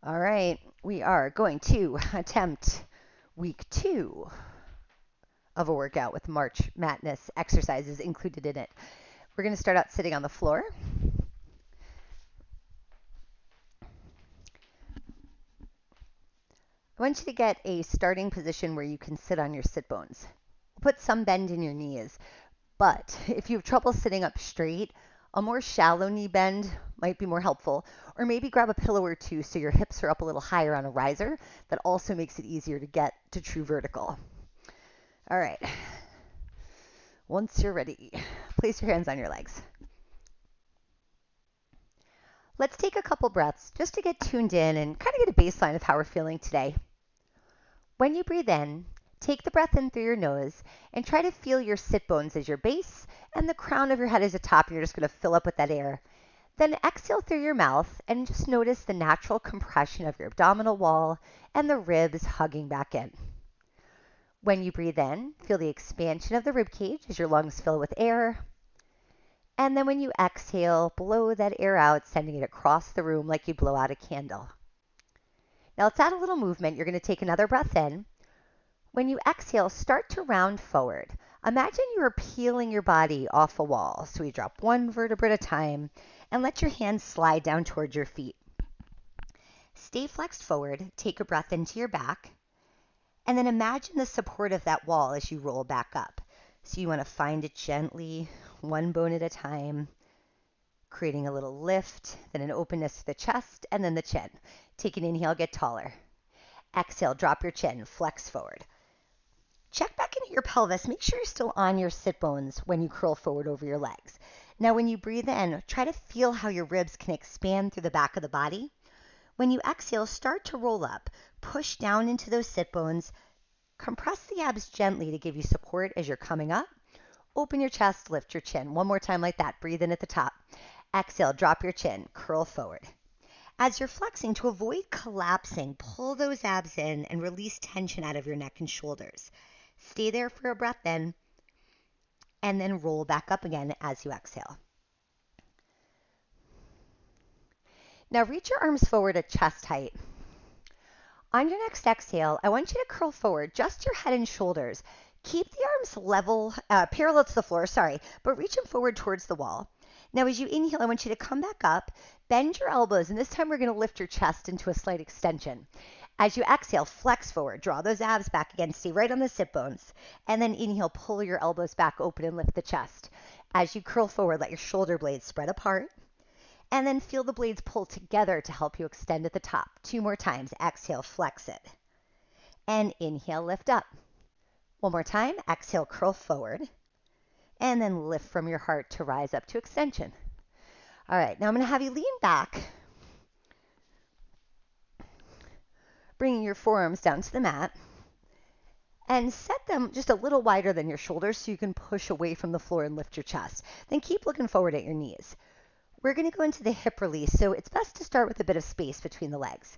All right, we are going to attempt week 2 of a workout with March Madness exercises included in it. We're going to start out sitting on the floor. I want you to get a starting position where you can sit on your sit bones. Put some bend in your knees, but if you have trouble sitting up straight, a more shallow knee bend might be more helpful, or maybe grab a pillow or two so your hips are up a little higher on a riser. That also makes it easier to get to true vertical. All right, once you're ready, place your hands on your legs. Let's take a couple breaths just to get tuned in and kind of get a baseline of how we're feeling today. When you breathe in, take the breath in through your nose and try to feel your sit bones as your base and the crown of your head as the top, and you're just going to fill up with that air. Then exhale through your mouth and just notice the natural compression of your abdominal wall and the ribs hugging back in. When you breathe in, feel the expansion of the rib cage as your lungs fill with air. And then when you exhale, blow that air out, sending it across the room like you blow out a candle. Now let's add a little movement. You're going to take another breath in. When you exhale, start to round forward. Imagine you are peeling your body off a wall. So we drop one vertebra at a time and let your hands slide down towards your feet. Stay flexed forward. Take a breath into your back. And then imagine the support of that wall as you roll back up. So you want to find it gently, one bone at a time, creating a little lift, then an openness to the chest, and then the chin. Take an inhale, get taller. Exhale, drop your chin, flex forward. Check back into your pelvis. Make sure you're still on your sit bones when you curl forward over your legs. Now, when you breathe in, try to feel how your ribs can expand through the back of the body. When you exhale, start to roll up. Push down into those sit bones. Compress the abs gently to give you support as you're coming up. Open your chest, lift your chin. One more time like that. Breathe in at the top. Exhale, drop your chin, curl forward. As you're flexing, to avoid collapsing, pull those abs in and release tension out of your neck and shoulders. Stay there for a breath in, and then roll back up again as you exhale. Now reach your arms forward at chest height. On your next exhale, I want you to curl forward, just your head and shoulders. Keep the arms level, parallel to the floor, but reach them forward towards the wall. Now as you inhale, I want you to come back up, bend your elbows, and this time we're going to lift your chest into a slight extension. As you exhale, flex forward, draw those abs back again, stay right on the sit bones, and then inhale, pull your elbows back open and lift the chest. As you curl forward, let your shoulder blades spread apart, and then feel the blades pull together to help you extend at the top. 2 more times. Exhale, flex it. And inhale, lift up. One more time. Exhale, curl forward. And then lift from your heart to rise up to extension. All right, now I'm going to have you lean back, bringing your forearms down to the mat, and set them just a little wider than your shoulders so you can push away from the floor and lift your chest. Then keep looking forward at your knees. We're going to go into the hip release, so it's best to start with a bit of space between the legs.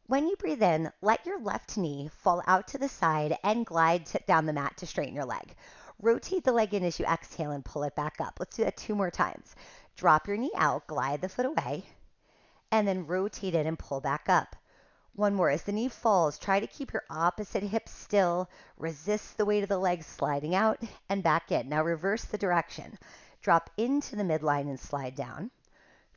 When you breathe in, let your left knee fall out to the side and glide down the mat to straighten your leg. Rotate the leg in as you exhale and pull it back up. Let's do that 2 more times. Drop your knee out, glide the foot away, and then rotate it and pull back up. One more. As the knee falls, try to keep your opposite hip still. Resist the weight of the leg sliding out and back in. Now reverse the direction. Drop into the midline and slide down.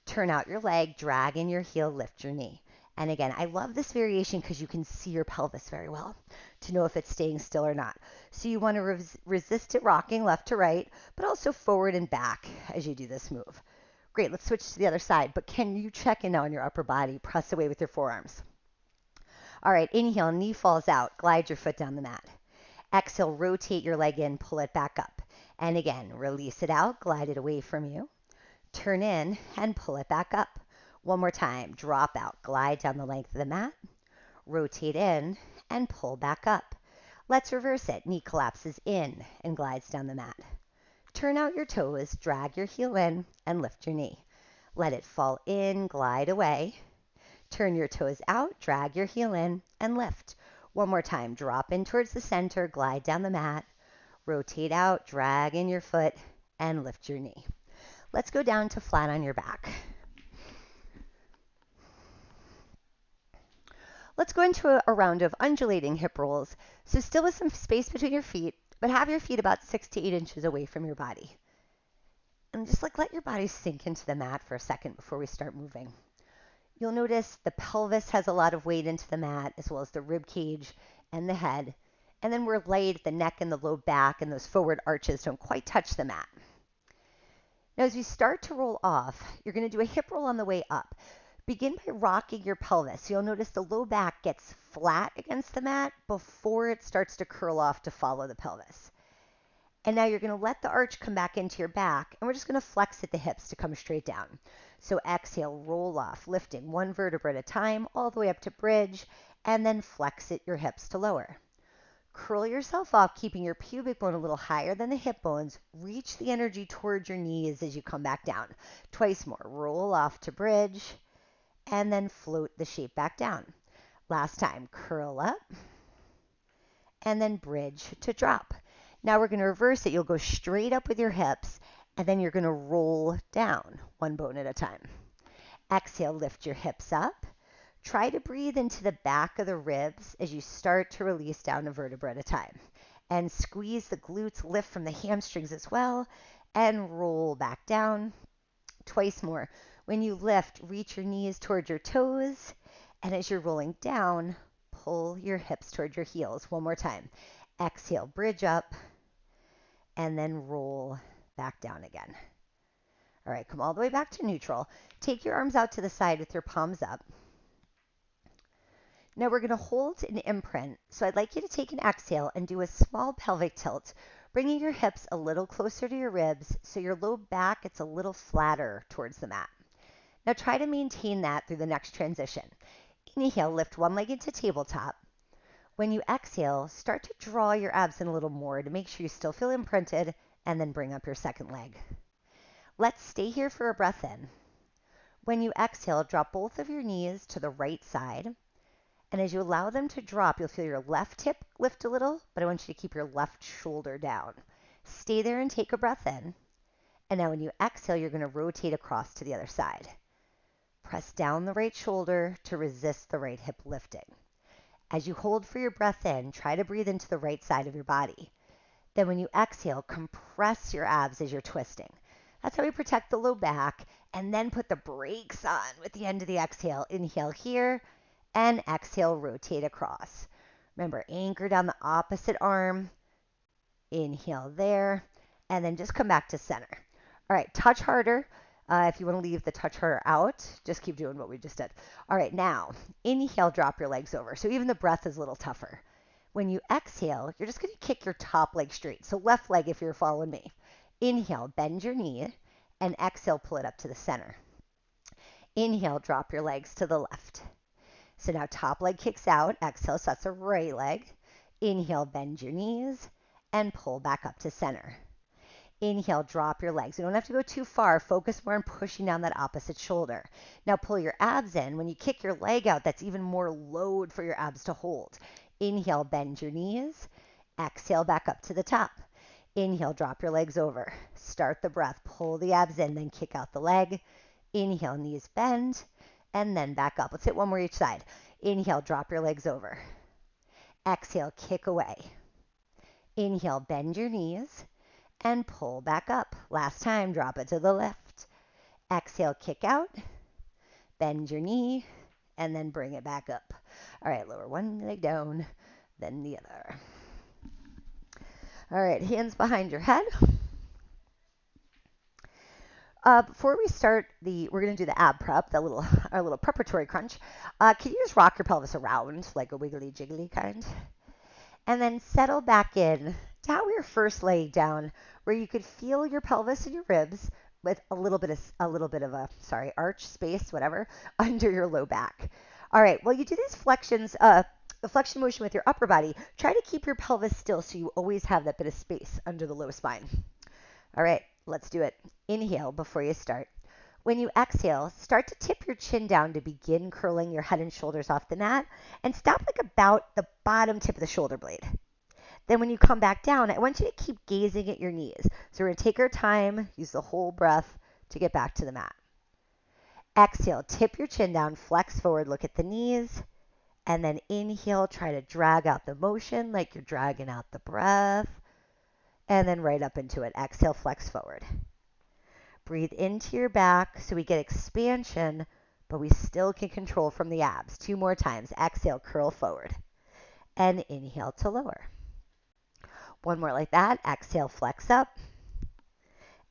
Turn out your leg, drag in your heel, lift your knee. And again, I love this variation because you can see your pelvis very well to know if it's staying still or not. So you want to resist it rocking left to right, but also forward and back as you do this move. Great, let's switch to the other side. But can you check in now on your upper body? Press away with your forearms. All right, inhale, knee falls out. Glide your foot down the mat. Exhale, rotate your leg in, pull it back up. And again, release it out, glide it away from you. Turn in and pull it back up. One more time. Drop out. Glide down the length of the mat. Rotate in and pull back up. Let's reverse it. Knee collapses in and glides down the mat. Turn out your toes. Drag your heel in and lift your knee. Let it fall in. Glide away. Turn your toes out. Drag your heel in and lift. One more time. Drop in towards the center. Glide down the mat. Rotate out. Drag in your foot and lift your knee. Let's go down to flat on your back. Let's go into a round of undulating hip rolls. So still with some space between your feet, but have your feet about 6 to 8 inches away from your body. And just let your body sink into the mat for a second before we start moving. You'll notice the pelvis has a lot of weight into the mat, as well as the rib cage and the head. And then we're light at the neck and the low back, and those forward arches don't quite touch the mat. Now, as you start to roll off, you're going to do a hip roll on the way up. Begin by rocking your pelvis. You'll notice the low back gets flat against the mat before it starts to curl off to follow the pelvis. And now you're going to let the arch come back into your back, and we're just going to flex at the hips to come straight down. So exhale, roll off, lifting one vertebra at a time, all the way up to bridge, and then flex at your hips to lower. Curl yourself off, keeping your pubic bone a little higher than the hip bones. Reach the energy towards your knees as you come back down. Twice more. Roll off to bridge, and then float the shape back down. Last time, curl up, and then bridge to drop. Now we're going to reverse it. You'll go straight up with your hips, and then you're going to roll down, one bone at a time. Exhale, lift your hips up. Try to breathe into the back of the ribs as you start to release down a vertebra at a time. And squeeze the glutes, lift from the hamstrings as well, and roll back down. Twice more. When you lift, reach your knees towards your toes, and as you're rolling down, pull your hips towards your heels. One more time. Exhale, bridge up, and then roll back down again. All right, come all the way back to neutral. Take your arms out to the side with your palms up. Now we're going to hold an imprint. So I'd like you to take an exhale and do a small pelvic tilt, bringing your hips a little closer to your ribs so your low back gets a little flatter towards the mat. Now try to maintain that through the next transition. Inhale, lift one leg into tabletop. When you exhale, start to draw your abs in a little more to make sure you still feel imprinted, and then bring up your second leg. Let's stay here for a breath in. When you exhale, drop both of your knees to the right side. And as you allow them to drop, you'll feel your left hip lift a little, but I want you to keep your left shoulder down. Stay there and take a breath in. And now when you exhale, you're going to rotate across to the other side. Press down the right shoulder to resist the right hip lifting. As you hold for your breath in, try to breathe into the right side of your body. Then when you exhale, compress your abs as you're twisting. That's how we protect the low back, and then put the brakes on with the end of the exhale. Inhale here, and exhale, rotate across. Remember, anchor down the opposite arm. Inhale there, and then just come back to center. All right, touch harder. If you want to leave the touch harder out, just keep doing what we just did. All right, now, inhale, drop your legs over. So even the breath is a little tougher. When you exhale, you're just going to kick your top leg straight. So left leg if you're following me. Inhale, bend your knee, and exhale, pull it up to the center. Inhale, drop your legs to the left. So now top leg kicks out, exhale, so that's the right leg. Inhale, bend your knees, and pull back up to center. Inhale, drop your legs. You don't have to go too far. Focus more on pushing down that opposite shoulder. Now pull your abs in. When you kick your leg out, that's even more load for your abs to hold. Inhale, bend your knees. Exhale, back up to the top. Inhale, drop your legs over. Start the breath. Pull the abs in, then kick out the leg. Inhale, knees bend, and then back up. Let's hit one more each side. Inhale, drop your legs over. Exhale, kick away. Inhale, bend your knees, and pull back up. Last time, drop it to the left. Exhale, kick out, bend your knee, and then bring it back up. All right, lower one leg down, then the other. All right, hands behind your head. Before we start, we're going to do the ab prep, our little preparatory crunch. Can you just rock your pelvis around like a wiggly jiggly kind? And then settle back in to how we were first laying down, where you could feel your pelvis and your ribs with a little bit of a arch space, whatever, under your low back. All right, well, you do these flexions, the flexion motion with your upper body. Try to keep your pelvis still so you always have that bit of space under the low spine. All right, let's do it. Inhale before you start. When you exhale, start to tip your chin down to begin curling your head and shoulders off the mat, and stop like about the bottom tip of the shoulder blade. Then when you come back down, I want you to keep gazing at your knees. So we're going to take our time, use the whole breath to get back to the mat. Exhale, tip your chin down, flex forward, look at the knees, And then inhale, try to drag out the motion like you're dragging out the breath. And then right up into it. Exhale, flex forward. Breathe into your back so we get expansion, but we still can control from the abs. 2 more times. Exhale, curl forward. And inhale to lower. 1 more like that. Exhale, flex up.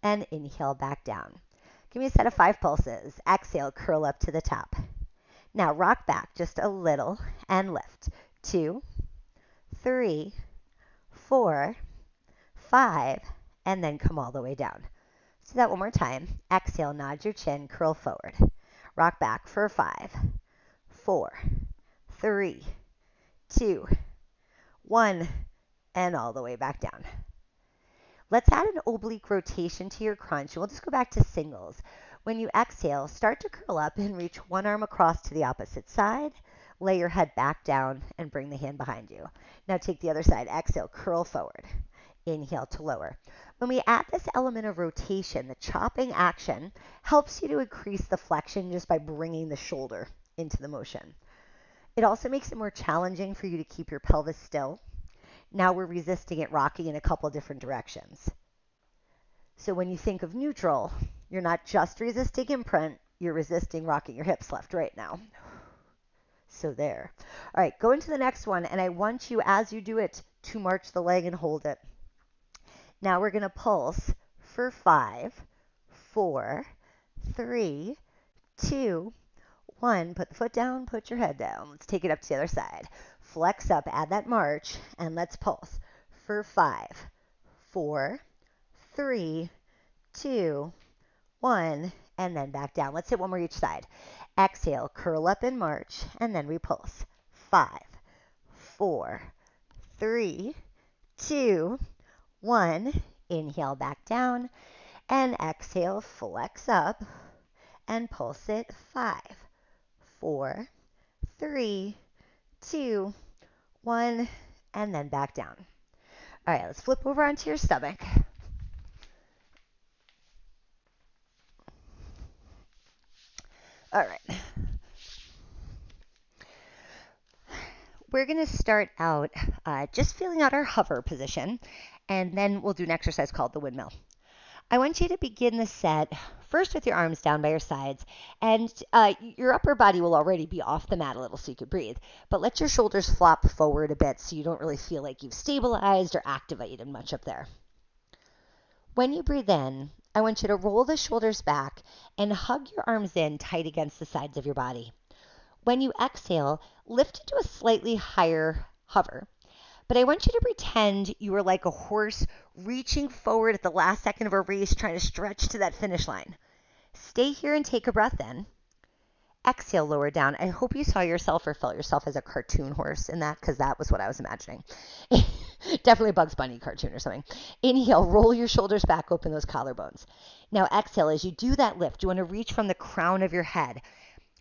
And inhale back down. Give me a set of 5 pulses. Exhale, curl up to the top. Now rock back just a little and lift. 2, 3, 4, 5, and then come all the way down. Do that 1 more time. Exhale, nod your chin, curl forward. Rock back for 5, 4, 3, 2, 1, and all the way back down. Let's add an oblique rotation to your crunch. We'll just go back to singles. When you exhale, start to curl up and reach one arm across to the opposite side. Lay your head back down and bring the hand behind you. Now take the other side. Exhale, curl forward. Inhale to lower. When we add this element of rotation, the chopping action helps you to increase the flexion just by bringing the shoulder into the motion. It also makes it more challenging for you to keep your pelvis still. Now we're resisting it rocking in a couple different directions. So when you think of neutral, you're not just resisting imprint, you're resisting rocking your hips left, right now. So there. All right, go into the next one, and I want you, as you do it, to march the leg and hold it. Now we're going to pulse for 5, 4, 3, 2, 1. Put the foot down, put your head down. Let's take it up to the other side. Flex up, add that march, and let's pulse for 5, 4, 3, 2, 1, and then back down. Let's hit 1 more each side. Exhale, curl up and march, and then we pulse. 5, 4, 3, 2, 1. Inhale back down, and exhale, flex up, and pulse it. 5, 4, 3, 2, 1, and then back down. All right, let's flip over onto your stomach. All right. We're going to start out just feeling out our hover position, and then we'll do an exercise called the windmill. I want you to begin the set first with your arms down by your sides, and your upper body will already be off the mat a little so you can breathe, but let your shoulders flop forward a bit so you don't really feel like you've stabilized or activated much up there. When you breathe in, I want you to roll the shoulders back and hug your arms in tight against the sides of your body. When you exhale, lift into a slightly higher hover. But I want you to pretend you are like a horse reaching forward at the last second of a race, trying to stretch to that finish line. Stay here and take a breath in. Exhale, lower down. I hope you saw yourself or felt yourself as a cartoon horse in that, because that was what I was imagining. Definitely a Bugs Bunny cartoon or something. Inhale, roll your shoulders back, open those collarbones. Now exhale, as you do that lift, you want to reach from the crown of your head.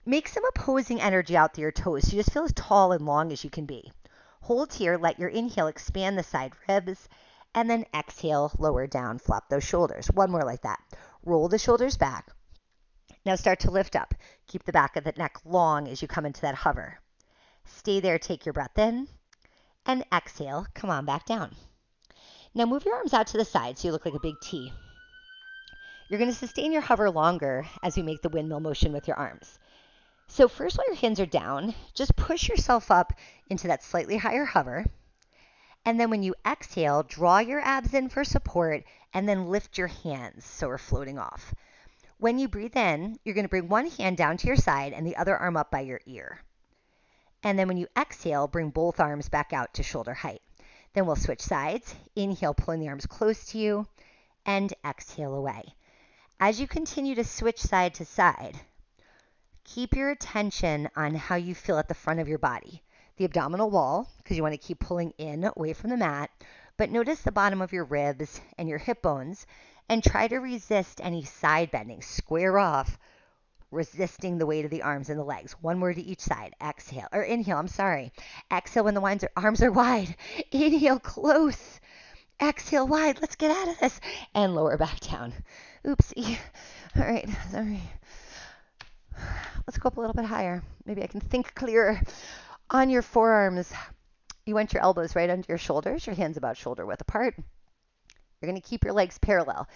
Make some opposing energy out to your toes so you just feel as tall and long as you can be. Hold here, let your inhale expand the side ribs, and then exhale, lower down, flop those shoulders. 1 more like that. Roll the shoulders back. Now start to lift up. Keep the back of the neck long as you come into that hover. Stay there, take your breath in, and exhale, come on back down. Now move your arms out to the side so you look like a big T. You're going to sustain your hover longer as we make the windmill motion with your arms. So first, while your hands are down, just push yourself up into that slightly higher hover. And then when you exhale, draw your abs in for support and then lift your hands so we're floating off. When you breathe in, you're going to bring one hand down to your side and the other arm up by your ear. And then when you exhale, bring both arms back out to shoulder height. Then we'll switch sides. Inhale, pulling the arms close to you, and exhale away. As you continue to switch side to side, keep your attention on how you feel at the front of your body. The abdominal wall, because you want to keep pulling in away from the mat, but notice the bottom of your ribs and your hip bones, and try to resist any side bending. Square off, resisting the weight of the arms and the legs. 1 more to each side. Exhale, or inhale, Exhale when the arms are wide. Inhale, close. Exhale, wide. Let's get out of this. And lower back down. Oopsie. All right, sorry. Let's go up a little bit higher. Maybe I can think clearer. On your forearms, you want your elbows right under your shoulders, your hands about shoulder width apart. You're going to keep your legs parallel.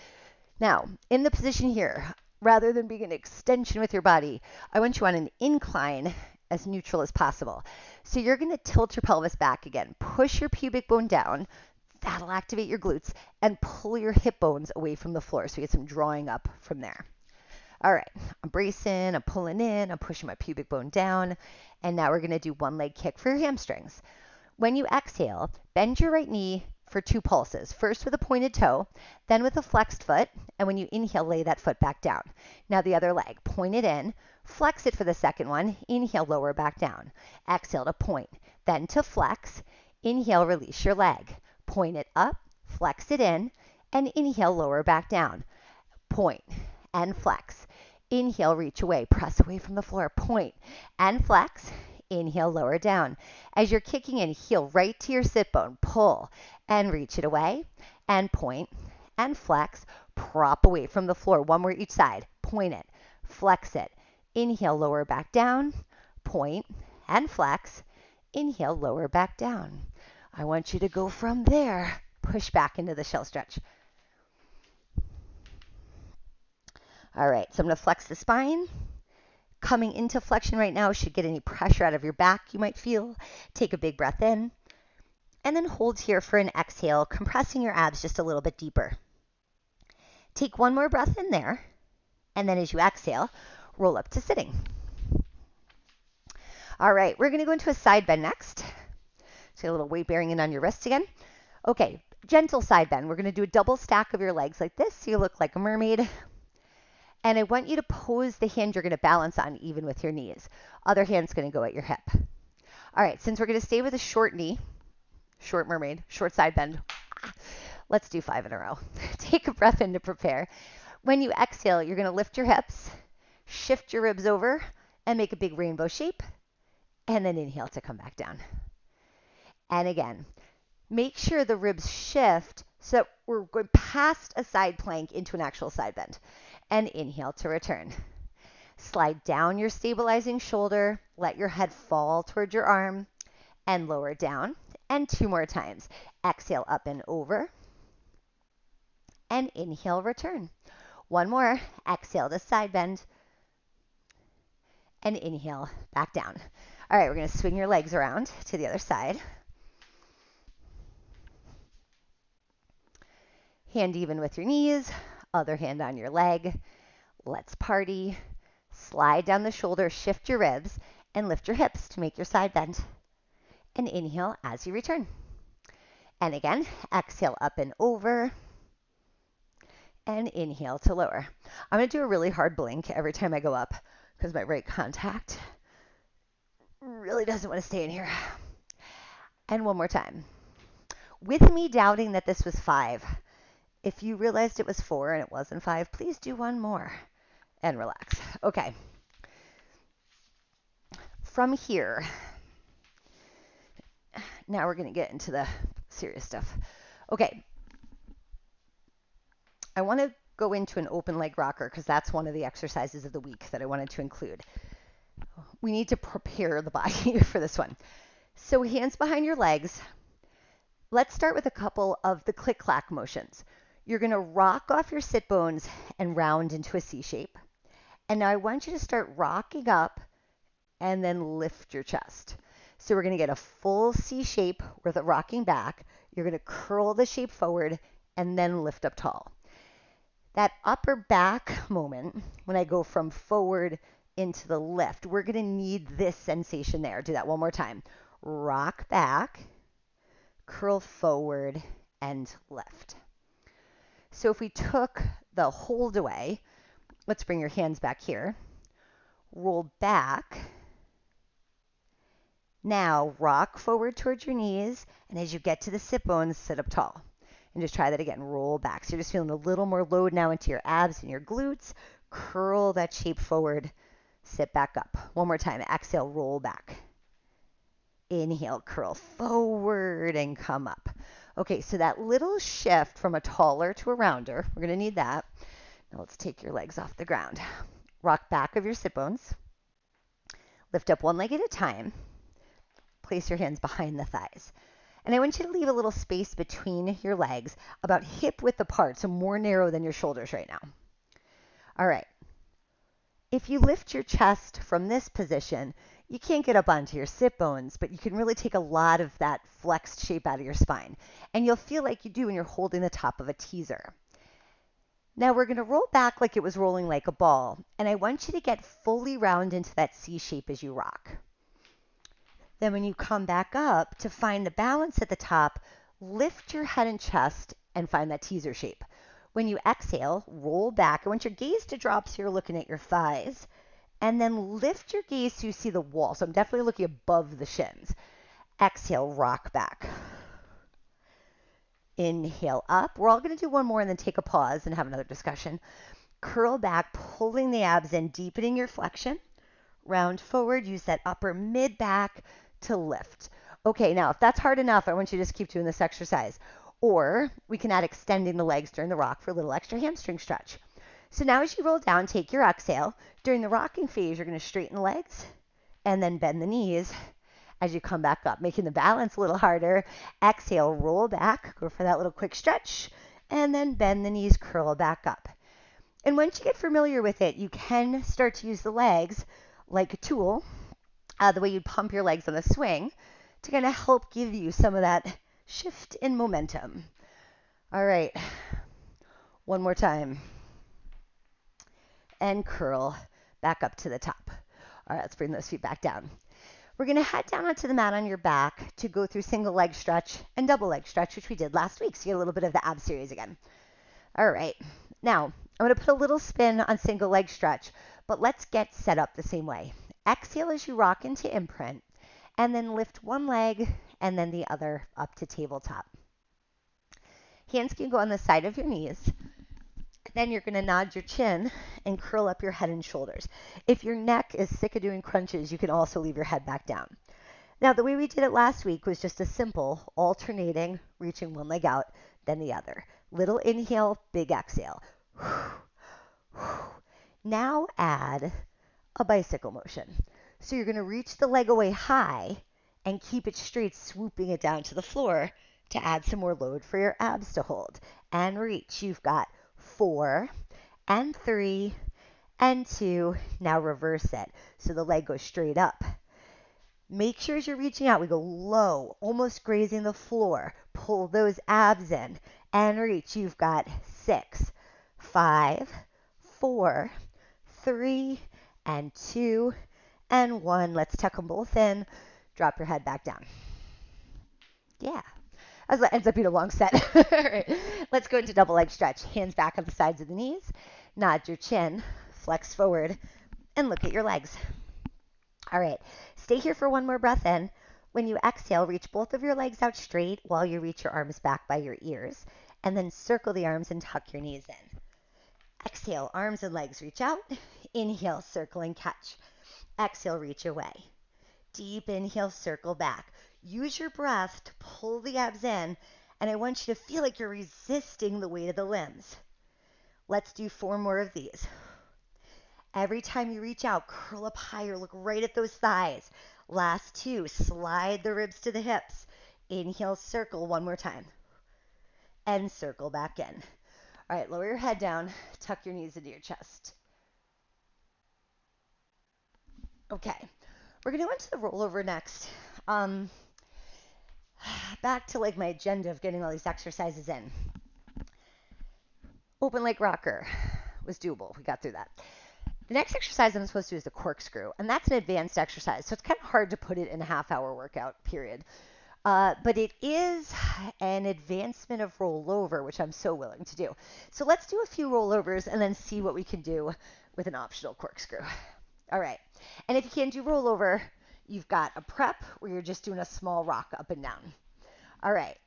Now, in the position here, rather than being an extension with your body, I want you on an incline as neutral as possible. So you're going to tilt your pelvis back again. Push your pubic bone down. That'll activate your glutes, and pull your hip bones away from the floor so you get some drawing up from there. All right, I'm bracing, I'm pulling in, I'm pushing my pubic bone down, and now we're going to do one leg kick for your hamstrings. When you exhale, bend your right knee for 2 pulses, first with a pointed toe, then with a flexed foot, and when you inhale, lay that foot back down. Now the other leg, point it in, flex it for the second one, inhale, lower back down. Exhale to point, then to flex, inhale, release your leg. Point it up, flex it in, and inhale, lower back down. Point and flex. Inhale, reach away, press away from the floor. Point and flex. Inhale, lower down. As you're kicking in, heel right to your sit bone. Pull and reach it away. And point and flex. Prop away from the floor. One more each side. Point it. Flex it. Inhale, lower back down. Point and flex. Inhale, lower back down. I want you to go from there. Push back into the shell stretch. All right, so I'm going to flex the spine. Coming into flexion right now should get any pressure out of your back you might feel. Take a big breath in, and then hold here for an exhale, compressing your abs just a little bit deeper. Take one more breath in there, and then as you exhale, roll up to sitting. All right, we're going to go into a side bend next. So a little weight bearing in on your wrists again. Okay, gentle side bend. We're going to do a double stack of your legs like this so you look like a mermaid. And I want you to pose the hand you're going to balance on even with your knees. Other hand's going to go at your hip. All right, since we're going to stay with a short knee, short mermaid, short side bend, let's do 5 in a row. Take a breath in to prepare. When you exhale, you're going to lift your hips, shift your ribs over, and make a big rainbow shape. And then inhale to come back down. And again, make sure the ribs shift so that we're going past a side plank into an actual side bend. And inhale to return. Slide down your stabilizing shoulder, let your head fall towards your arm, and lower down. And 2 more times. Exhale up and over, and inhale, return. 1 more. Exhale to side bend, and inhale back down. All right, we're going to swing your legs around to the other side. Hand even with your knees, other hand on your leg. Let's party. Slide down the shoulders, shift your ribs, and lift your hips to make your side bend. And inhale as you return. And again, exhale up and over, and inhale to lower. I'm going to do a really hard blink every time I go up because my right contact really doesn't want to stay in here. And 1 more time. With me doubting that this was 5, if you realized it was 4 and it wasn't 5, please do 1 more and relax. Okay. From here, now we're going to get into the serious stuff. Okay. I want to go into an open leg rocker because that's one of the exercises of the week that I wanted to include. We need to prepare the body for this one. So hands behind your legs. Let's start with a couple of the click-clack motions. You're going to rock off your sit bones and round into a C shape. And now I want you to start rocking up and then lift your chest. So we're going to get a full C shape with a rocking back. You're going to curl the shape forward and then lift up tall. That upper back moment, when I go from forward into the lift, we're going to need this sensation there. Do that 1 more time. Rock back, curl forward, and lift. So if we took the hold away, let's bring your hands back here. Roll back. Now rock forward towards your knees, and as you get to the sit bones, sit up tall. And just try that again. Roll back. So you're just feeling a little more load now into your abs and your glutes. Curl that shape forward. Sit back up. 1 more time. Exhale, roll back. Inhale, curl forward and come up. Okay, so that little shift from a taller to a rounder, we're going to need that. Now let's take your legs off the ground. Rock back of your sit bones. Lift up 1 leg at a time. place your hands behind the thighs. And I want you to leave a little space between your legs, about hip width apart, so more narrow than your shoulders right now. All right. If you lift your chest from this position, you can't get up onto your sit bones, but you can really take a lot of that flexed shape out of your spine. And you'll feel like you do when you're holding the top of a teaser. Now we're going to roll back like it was rolling like a ball, and I want you to get fully round into that C shape as you rock. Then when you come back up to find the balance at the top, lift your head and chest and find that teaser shape. When you exhale, roll back. I want your gaze to drop so you're looking at your thighs, and then lift your gaze so you see the wall. So I'm definitely looking above the shins. Exhale, rock back. Inhale up. We're all going to do one more and then take a pause and have another discussion. Curl back, pulling the abs in, deepening your flexion. Round forward, use that upper mid back to lift. Okay, now if that's hard enough, I want you to just keep doing this exercise. Or we can add extending the legs during the rock for a little extra hamstring stretch. So now as you roll down, take your exhale. During the rocking phase, you're going to straighten the legs and then bend the knees as you come back up, making the balance a little harder. Exhale, roll back, go for that little quick stretch, and then bend the knees, curl back up. And once you get familiar with it, you can start to use the legs like a tool, the way you'd pump your legs on a swing, to kind of help give you some of that shift in momentum. All right, one more time. And curl back up to the top. All right, let's bring those feet back down. We're going to head down onto the mat on your back to go through single leg stretch and double leg stretch, which we did last week. So you get a little bit of the ab series again. All right. Now, I'm going to put a little spin on single leg stretch, but let's get set up the same way. Exhale as you rock into imprint, and then lift one leg and then the other up to tabletop. Hands can go on the side of your knees. Then you're going to nod your chin and curl up your head and shoulders. If your neck is sick of doing crunches, you can also leave your head back down. Now, the way we did it last week was just a simple alternating, reaching one leg out, then the other. Little inhale, big exhale. Now add a bicycle motion. So you're going to reach the leg away high and keep it straight, swooping it down to the floor to add some more load for your abs to hold. And reach. You've got 4 and 3 and 2. Now reverse it. So the leg goes straight up. Make sure as you're reaching out, we go low, almost grazing the floor. Pull those abs in and reach. You've got 6, 5, 4, 3, and 2, and 1. Let's tuck them both in. Drop your head back down. Yeah. As that ends up being a long set. All right. Let's go into double leg stretch. Hands back on the sides of the knees. Nod your chin. Flex forward. And look at your legs. All right. Stay here for one more breath in. When you exhale, reach both of your legs out straight while you reach your arms back by your ears. And then circle the arms and tuck your knees in. Exhale, arms and legs reach out. Inhale, circle and catch. Exhale, reach away. Deep inhale, circle back. Use your breath to pull the abs in, and I want you to feel like you're resisting the weight of the limbs. Let's do 4 more of these. Every time you reach out, curl up higher, look right at those thighs. Last 2, slide the ribs to the hips. Inhale, circle one more time. And circle back in. All right, lower your head down, tuck your knees into your chest. Okay, we're going to go into the rollover next. Back to like my agenda of getting all these exercises in. Open leg rocker was doable. We got through that. The next exercise I'm supposed to do is the corkscrew, and that's an advanced exercise, so it's kind of hard to put it in a half-hour workout period. But it is an advancement of rollover, which I'm so willing to do. So let's do a few rollovers and then see what we can do with an optional corkscrew. All right. And if you can't do rollover, you've got a prep where you're just doing a small rock up and down. All right.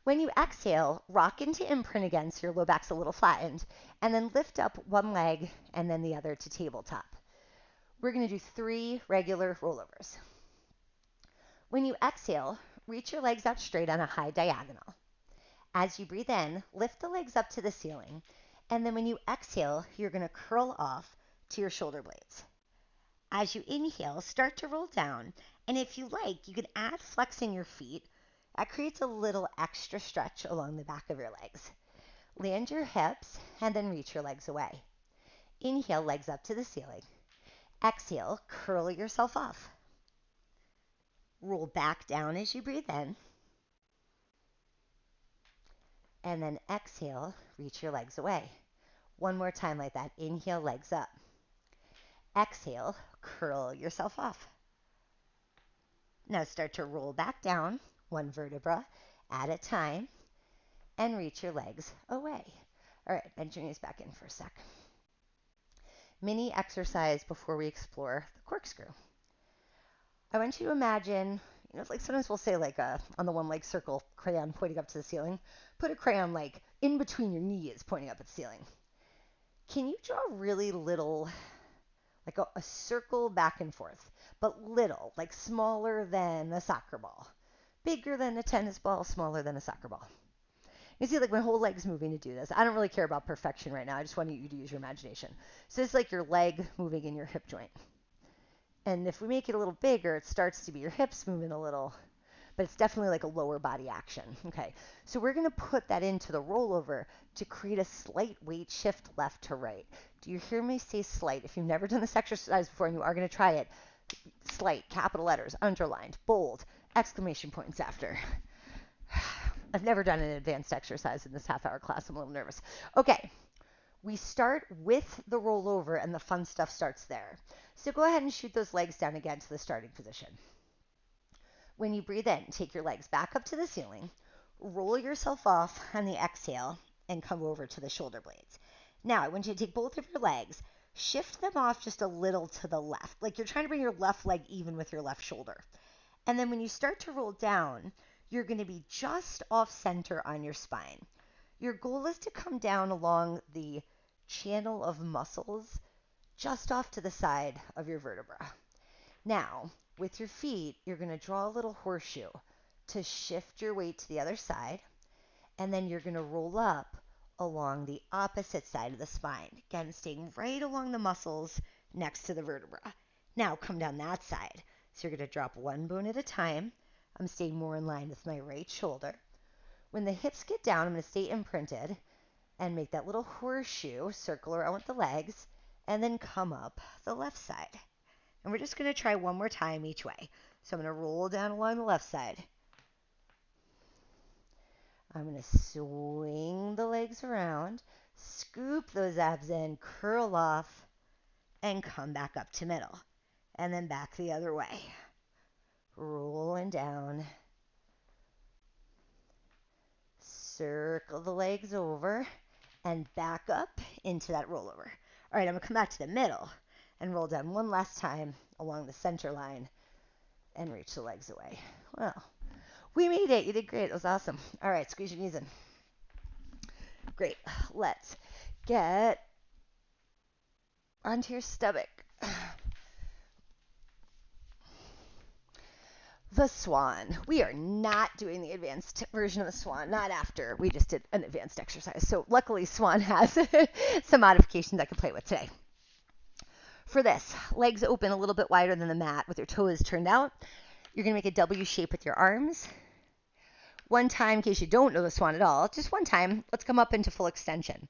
When you exhale, rock into imprint again so your low back's a little flattened, and then lift up one leg and then the other to tabletop. We're going to do 3 regular rollovers. When you exhale, reach your legs out straight on a high diagonal. As you breathe in, lift the legs up to the ceiling, and then when you exhale, you're going to curl off to your shoulder blades. As you inhale, start to roll down, And if you like, you can add flexing your feet. That creates a little extra stretch along the back of your legs. Land your hips and then reach your legs away. Inhale, legs up to the ceiling. Exhale, curl yourself off. Roll back down as you breathe in. And then exhale, reach your legs away. One more time like that. Inhale, legs up. Exhale, curl yourself off. Now start to roll back down, one vertebra at a time, and reach your legs away. All right, bend your knees back in for a sec. Mini exercise before we explore the corkscrew. I want you to imagine, it's like sometimes we'll say like on the one leg circle, crayon pointing up to the ceiling. Put a crayon like in between your knees pointing up at the ceiling. Can you draw really little, like a circle back and forth, but little, like smaller than a soccer ball, bigger than a tennis ball, smaller than a soccer ball? You see, like my whole leg's moving to do this. I don't really care about perfection right now. I just want you to use your imagination. So it's like your leg moving in your hip joint. And if we make it a little bigger, it starts to be your hips moving a little, but it's definitely like a lower body action. Okay, so we're going to put that into the rollover to create a slight weight shift left to right. Do you hear me say slight? If you've never done this exercise before and you are going to try it, slight, capital letters, underlined, bold, exclamation points after. I've never done an advanced exercise in this half-hour class. I'm a little nervous. Okay, we start with the rollover and the fun stuff starts there. So go ahead and shoot those legs down again to the starting position. When you breathe in, take your legs back up to the ceiling, roll yourself off on the exhale, and come over to the shoulder blades. Now, I want you to take both of your legs, shift them off just a little to the left, like you're trying to bring your left leg even with your left shoulder. And then when you start to roll down, you're going to be just off center on your spine. Your goal is to come down along the channel of muscles just off to the side of your vertebra. Now, with your feet, you're going to draw a little horseshoe to shift your weight to the other side, and then you're going to roll up along the opposite side of the spine, again, staying right along the muscles next to the vertebra. Now, come down that side. So you're going to drop one bone at a time. I'm staying more in line with my right shoulder. When the hips get down, I'm going to stay imprinted and make that little horseshoe circle around with the legs, and then come up the left side. And we're just going to try one more time each way. So I'm going to roll down along the left side. I'm going to swing the legs around, scoop those abs in, curl off, and come back up to middle. And then back the other way. Rolling down. Circle the legs over and back up into that rollover. All right, I'm going to come back to the middle and roll down one last time along the center line and reach the legs away. Well, we made it. You did great. It was awesome. All right, squeeze your knees in. Great. Let's get onto your stomach. The swan. We are not doing the advanced version of the swan, not after we just did an advanced exercise. So luckily swan has some modifications I can play with today. For this, legs open a little bit wider than the mat with your toes turned out. You're going to make a W shape with your arms. One time, in case you don't know the swan at all, just one time, let's come up into full extension.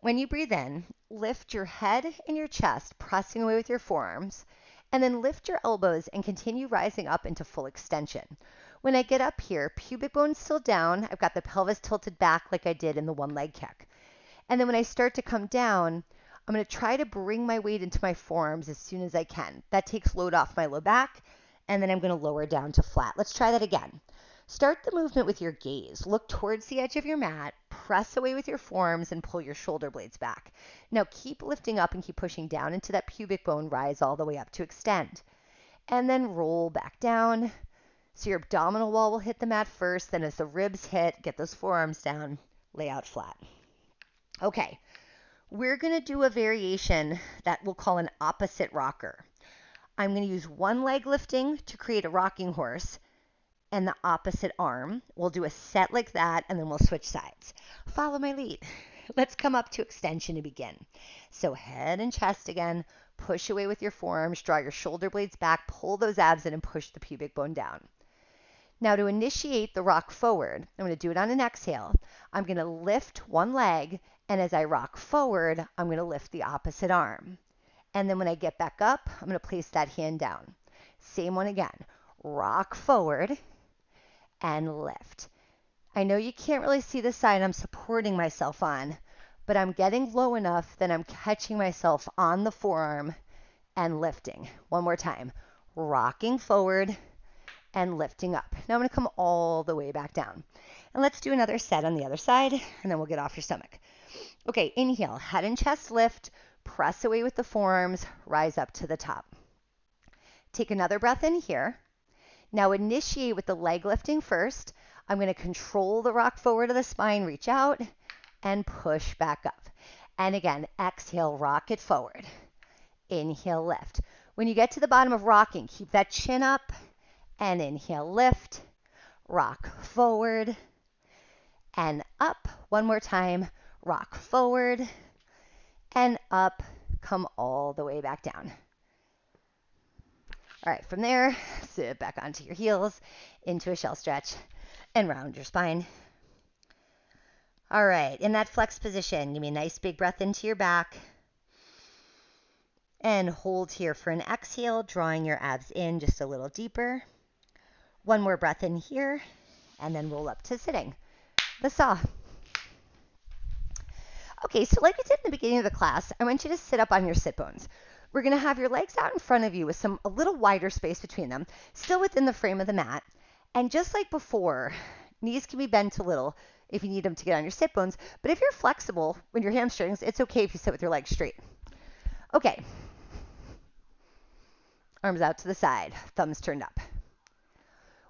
When you breathe in, lift your head and your chest, pressing away with your forearms, and then lift your elbows and continue rising up into full extension. When I get up here, pubic bone's still down. I've got the pelvis tilted back like I did in the one leg kick. And then when I start to come down, I'm going to try to bring my weight into my forearms as soon as I can. That takes load off my low back, and then I'm going to lower down to flat. Let's try that again. Start the movement with your gaze. Look towards the edge of your mat, press away with your forearms, and pull your shoulder blades back. Now keep lifting up and keep pushing down into that pubic bone, rise all the way up to extend. And then roll back down. So your abdominal wall will hit the mat first, then as the ribs hit, get those forearms down, lay out flat. Okay, we're going to do a variation that we'll call an opposite rocker. I'm going to use one leg lifting to create a rocking horse, and the opposite arm. We'll do a set like that, and then we'll switch sides. Follow my lead. Let's come up to extension to begin. So head and chest again. push away with your forearms, draw your shoulder blades back, pull those abs in and push the pubic bone down. Now to initiate the rock forward, I'm going to do it on an exhale. I'm going to lift one leg, and as I rock forward, I'm going to lift the opposite arm. And then when I get back up, I'm going to place that hand down. Same one again. Rock forward and lift. I know you can't really see the side I'm supporting myself on, but I'm getting low enough that I'm catching myself on the forearm and lifting. One more time. Rocking forward and lifting up. Now I'm going to come all the way back down. And let's do another set on the other side, and then we'll get off your stomach. Okay, inhale, head and chest lift, press away with the forearms, rise up to the top. Take another breath in here. Now initiate with the leg lifting first. I'm going to control the rock forward of the spine, reach out, and push back up. And again, exhale, rock it forward. Inhale, lift. When you get to the bottom of rocking, keep that chin up, and inhale, lift, rock forward, and up. One more time, rock forward, and up, come all the way back down. All right, from there, sit back onto your heels, into a shell stretch, and round your spine. All right, in that flex position, give me a nice big breath into your back. And hold here for an exhale, drawing your abs in just a little deeper. One more breath in here, and then roll up to sitting. The saw. Okay, so like I did in the beginning of the class, I want you to sit up on your sit bones. We're going to have your legs out in front of you with a little wider space between them, still within the frame of the mat. And just like before, knees can be bent a little if you need them to get on your sit bones. But if you're flexible with your hamstrings, it's okay if you sit with your legs straight. Okay. Arms out to the side, thumbs turned up.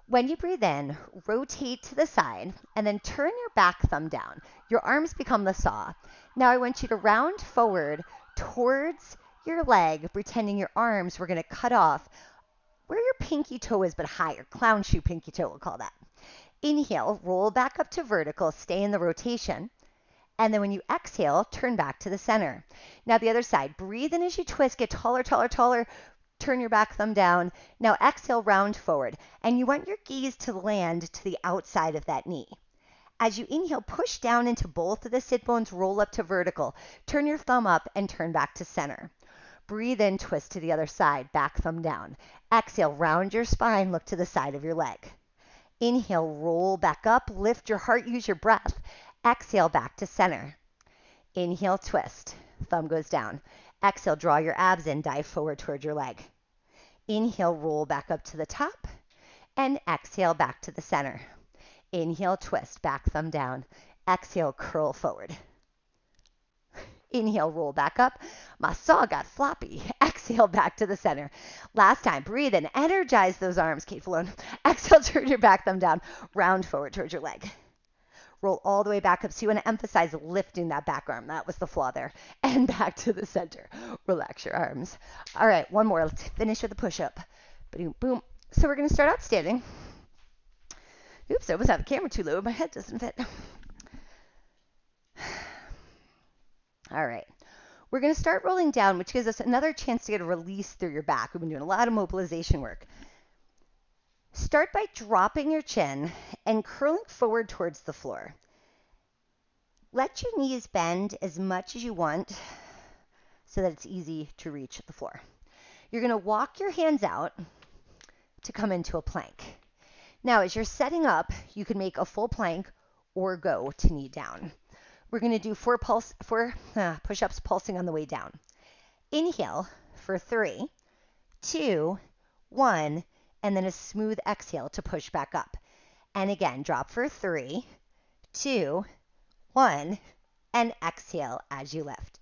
When you breathe in, rotate to the side and then turn your back thumb down. Your arms become the saw. Now I want you to round forward towards your leg, pretending your arms were going to cut off where your pinky toe is, but higher. Clown shoe pinky toe, we'll call that. Inhale, roll back up to vertical, stay in the rotation. And then when you exhale, turn back to the center. Now the other side, breathe in as you twist, get taller, taller, taller. Turn your back thumb down. Now exhale, round forward. And you want your gaze to land to the outside of that knee. As you inhale, push down into both of the sit bones, roll up to vertical. Turn your thumb up and turn back to center. Breathe in, twist to the other side, back thumb down. Exhale, round your spine, look to the side of your leg. Inhale, roll back up, lift your heart, use your breath. Exhale, back to center. Inhale, twist. Thumb goes down. Exhale, draw your abs in, dive forward toward your leg. Inhale, roll back up to the top, and exhale, back to the center. Inhale, twist, back thumb down. Exhale, curl forward. Inhale, roll back up. My saw got floppy. Exhale, back to the center. Last time, breathe in, energize those arms, Kate Falone. Exhale, turn your back thumb down, round forward towards your leg. Roll all the way back up. So you want to emphasize lifting that back arm. That was the flaw there. And back to the center. Relax your arms. All right, one more. Let's finish with a push-up. Boom, boom. So we're going to start out standing. Oops, I almost have the camera too low. My head doesn't fit. All right. We're going to start rolling down, which gives us another chance to get a release through your back. We've been doing a lot of mobilization work. Start by dropping your chin and curling forward towards the floor. Let your knees bend as much as you want so that it's easy to reach the floor. You're going to walk your hands out to come into a plank. Now, as you're setting up, you can make a full plank or go to knee down. We're going to do four push-ups pulsing on the way down. Inhale for 3, 2, 1, and then a smooth exhale to push back up. And again, drop for 3, 2, 1, and exhale as you lift.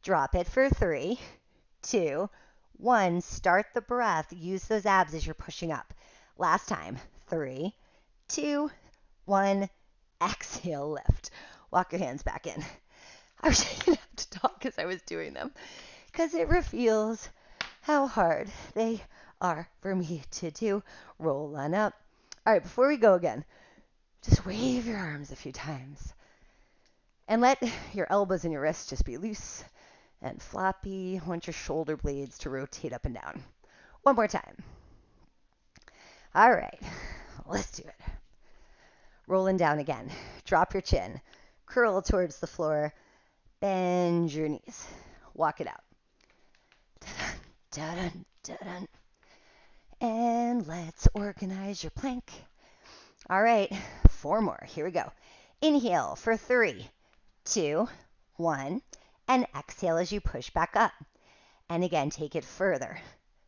Drop it for 3, 2, 1. Start the breath. Use those abs as you're pushing up. Last time. 3, 2, 1. Exhale, lift. Walk your hands back in. I wish I didn't have to talk as I was doing them, because it reveals how hard they are for me to do. Roll on up. All right, before we go again, just wave your arms a few times and let your elbows and your wrists just be loose and floppy. I want your shoulder blades to rotate up and down. One more time. All right, let's do it. Rolling down again. Drop your chin. Curl towards the floor. Bend your knees. Walk it out. Da-dun, da-dun. And let's organize your plank. All right, 4 more. Here we go. Inhale for 3, 2, 1. And exhale as you push back up. And again, take it further,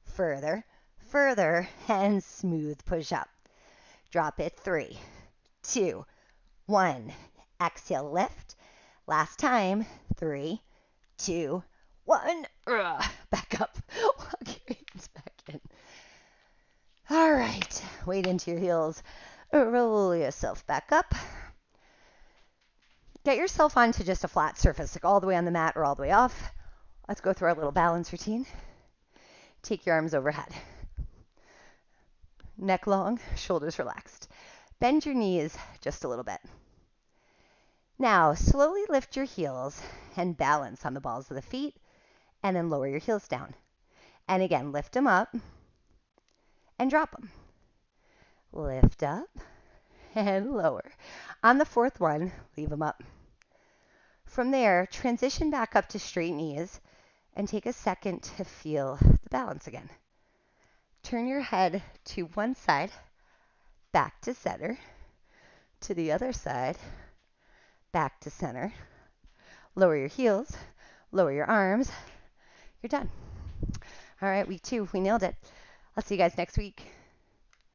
further, further, and smooth push up. Drop it. 3, 2, 1. Exhale, lift. Last time. 3, 2, 1. Back up. Walk your hands back in. All right. Weight into your heels. Roll yourself back up. Get yourself onto just a flat surface, like all the way on the mat or all the way off. Let's go through our little balance routine. Take your arms overhead. Neck long, shoulders relaxed. Bend your knees just a little bit. Now, slowly lift your heels and balance on the balls of the feet, and then lower your heels down. And again, lift them up and drop them. Lift up and lower. On the 4th one, leave them up. From there, transition back up to straight knees and take a second to feel the balance again. Turn your head to one side, back to center, to the other side, back to center. Lower your heels, lower your arms. You're done. All right, week 2, we nailed it. I'll see you guys next week.